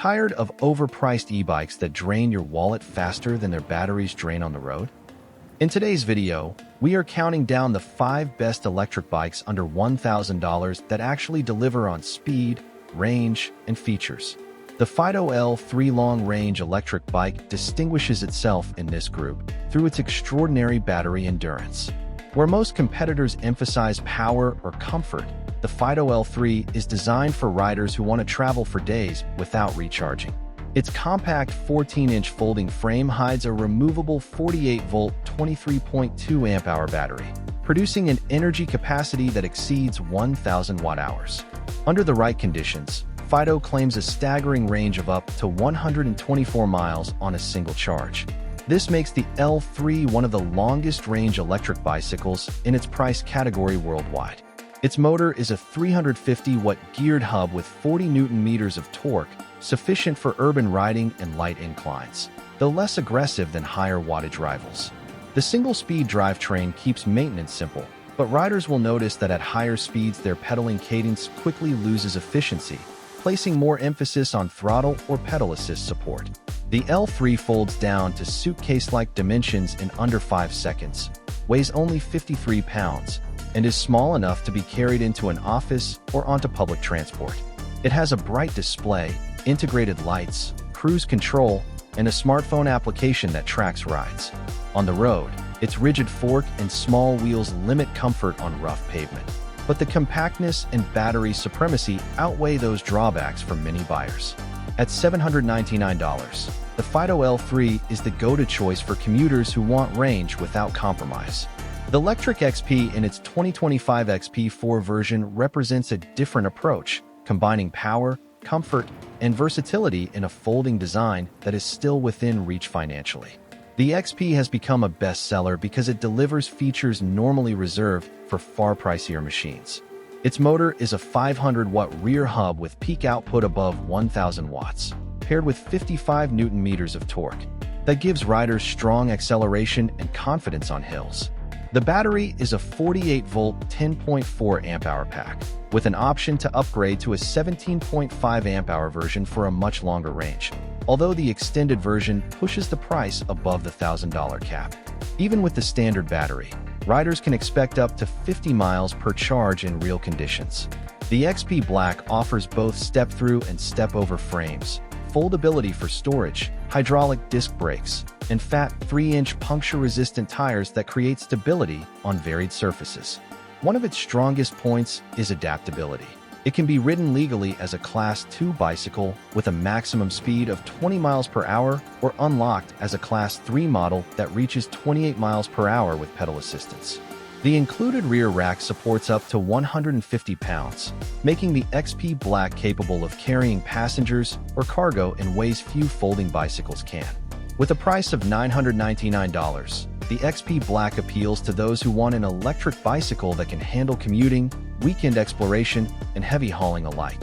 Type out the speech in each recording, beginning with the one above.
Tired of overpriced e-bikes that drain your wallet faster than their batteries drain on the road? In today's video, we are counting down the 5 best electric bikes under $1,000 that actually deliver on speed, range, and features. The Fiido L3 long-range electric bike distinguishes itself in this group through its extraordinary battery endurance. Where most competitors emphasize power or comfort, the Fiido L3 is designed for riders who want to travel for days without recharging. Its compact 14-inch folding frame hides a removable 48-volt 23.2 amp-hour battery, producing an energy capacity that exceeds 1,000 watt-hours. Under the right conditions, Fiido claims a staggering range of up to 124 miles on a single charge. This makes the L3 one of the longest-range electric bicycles in its price category worldwide. Its motor is a 350-watt geared hub with 40 Nm of torque, sufficient for urban riding and light inclines, though less aggressive than higher wattage rivals. The single-speed drivetrain keeps maintenance simple, but riders will notice that at higher speeds their pedaling cadence quickly loses efficiency, placing more emphasis on throttle or pedal assist support. The L3 folds down to suitcase-like dimensions in under 5 seconds, weighs only 53 pounds, and is small enough to be carried into an office or onto public transport. It has a bright display, integrated lights, cruise control, and a smartphone application that tracks rides. On the road, its rigid fork and small wheels limit comfort on rough pavement, but the compactness and battery supremacy outweigh those drawbacks for many buyers. At $799, the Fiido L3 is the go-to choice for commuters who want range without compromise. The Lectric XP in its 2025 XP4 version represents a different approach, combining power, comfort, and versatility in a folding design that is still within reach financially. The XP has become a bestseller because it delivers features normally reserved for far pricier machines. Its motor is a 500-watt rear hub with peak output above 1,000 watts, paired with 55 Nm of torque, that gives riders strong acceleration and confidence on hills. The battery is a 48-volt 10.4 amp-hour pack, with an option to upgrade to a 17.5 amp-hour version for a much longer range, although the extended version pushes the price above the $1,000 cap. Even with the standard battery, riders can expect up to 50 miles per charge in real conditions. The XP Black offers both step-through and step-over frames, foldability for storage, hydraulic disc brakes, and fat 3-inch puncture-resistant tires that create stability on varied surfaces. One of its strongest points is adaptability. It can be ridden legally as a Class 2 bicycle with a maximum speed of 20 miles per hour or unlocked as a Class 3 model that reaches 28 miles per hour with pedal assistance. The included rear rack supports up to 150 pounds, making the XP Black capable of carrying passengers or cargo in ways few folding bicycles can. With a price of $999, the XP Black appeals to those who want an electric bicycle that can handle commuting, weekend exploration, and heavy hauling alike.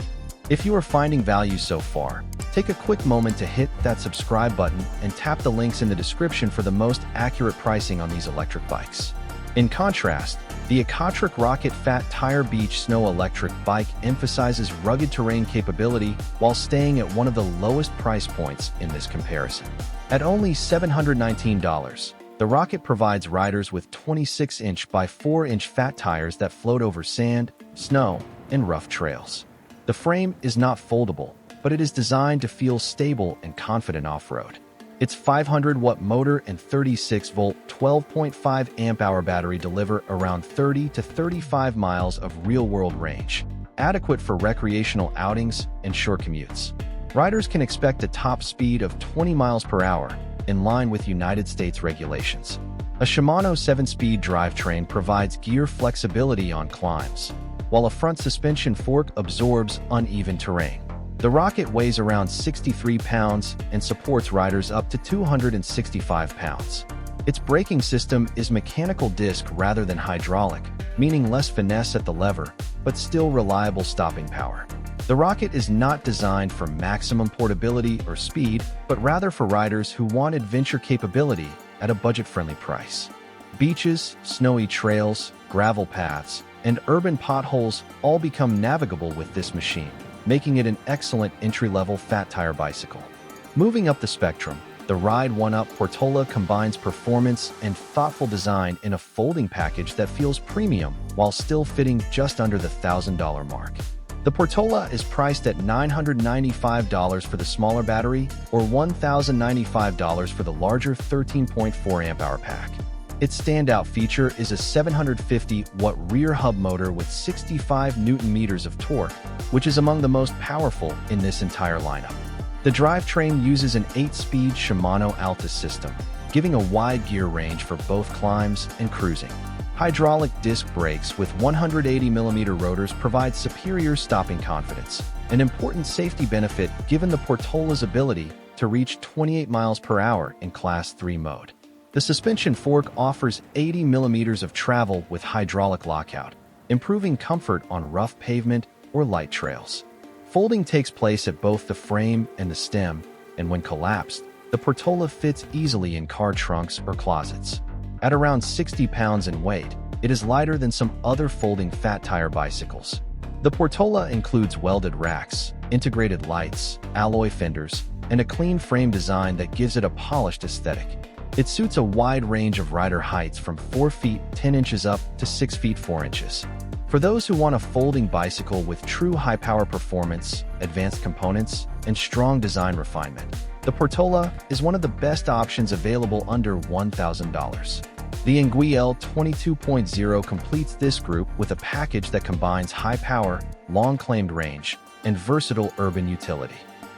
If you are finding value so far, take a quick moment to hit that subscribe button and tap the links in the description for the most accurate pricing on these electric bikes. In contrast, the Ecotric Rocket Fat Tire Beach Snow Electric Bike emphasizes rugged terrain capability while staying at one of the lowest price points in this comparison. At only $719, the Rocket provides riders with 26-inch by 4-inch fat tires that float over sand, snow, and rough trails. The frame is not foldable, but it is designed to feel stable and confident off-road. Its 500-watt motor and 36-volt 12.5 amp-hour battery deliver around 30 to 35 miles of real-world range, adequate for recreational outings and short commutes. Riders can expect a top speed of 20 miles per hour, in line with United States regulations. A Shimano 7-speed drivetrain provides gear flexibility on climbs, while a front suspension fork absorbs uneven terrain. The Rocket weighs around 63 pounds and supports riders up to 265 pounds. Its braking system is mechanical disc rather than hydraulic, meaning less finesse at the lever, but still reliable stopping power. The Rocket is not designed for maximum portability or speed, but rather for riders who want adventure capability at a budget-friendly price. Beaches, snowy trails, gravel paths, and urban potholes all become navigable with this machine. making it an excellent entry-level fat tire bicycle. Moving up the spectrum, the Ride1Up Portola combines performance and thoughtful design in a folding package that feels premium while still fitting just under the $1,000 mark. The Portola is priced at $995 for the smaller battery or $1,095 for the larger 13.4 amp-hour pack. Its standout feature is a 750-watt rear hub motor with 65 Nm of torque, which is among the most powerful in this entire lineup. The drivetrain uses an 8-speed Shimano Alta system, giving a wide gear range for both climbs and cruising. Hydraulic disc brakes with 180mm rotors provide superior stopping confidence, an important safety benefit given the Portola's ability to reach 28 miles per hour in Class 3 mode. The suspension fork offers 80mm of travel with hydraulic lockout, improving comfort on rough pavement or light trails. Folding takes place at both the frame and the stem, and when collapsed, the Portola fits easily in car trunks or closets. At around 60 pounds in weight, it is lighter than some other folding fat tire bicycles. The Portola includes welded racks, integrated lights, alloy fenders, and a clean frame design that gives it a polished aesthetic. It suits a wide range of rider heights from 4 feet 10 inches up to 6 feet 4 inches. For those who want a folding bicycle with true high-power performance, advanced components, and strong design refinement, the Portola is one of the best options available under $1,000. The Engwe L20 2.0 completes this group with a package that combines high power, long-claimed range, and versatile urban utility.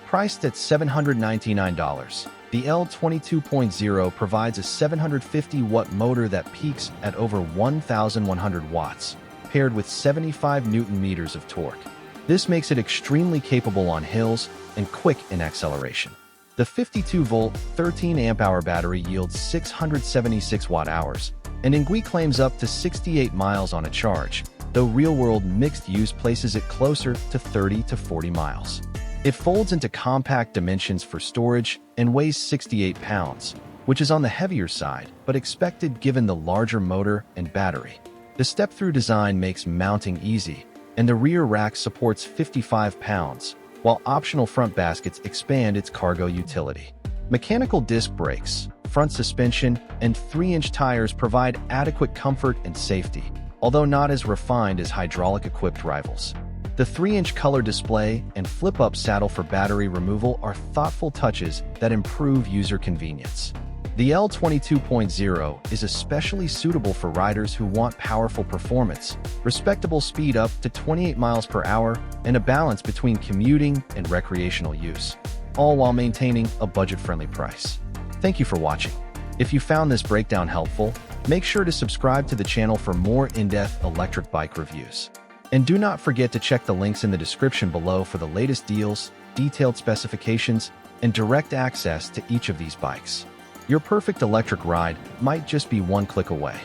Priced at $799, the L20 2.0 provides a 750-watt motor that peaks at over 1,100 watts, paired with 75 Nm of torque. This makes it extremely capable on hills and quick in acceleration. The 52-volt, 13 amp-hour battery yields 676 watt-hours, and Engwe claims up to 68 miles on a charge, though real-world mixed-use places it closer to 30 to 40 miles. It folds into compact dimensions for storage and weighs 68 pounds, which is on the heavier side, but expected given the larger motor and battery. The step-through design makes mounting easy, and the rear rack supports 55 pounds, while optional front baskets expand its cargo utility. Mechanical disc brakes, front suspension, and 3-inch tires provide adequate comfort and safety, although not as refined as hydraulic-equipped rivals. The 3-inch color display and flip-up saddle for battery removal are thoughtful touches that improve user convenience. The L20 2.0 is especially suitable for riders who want powerful performance, respectable speed up to 28 miles per hour, and a balance between commuting and recreational use, all while maintaining a budget-friendly price. Thank you for watching. If you found this breakdown helpful, make sure to subscribe to the channel for more in-depth electric bike reviews. And do not forget to check the links in the description below for the latest deals, detailed specifications, and direct access to each of these bikes. Your perfect electric ride might just be one click away.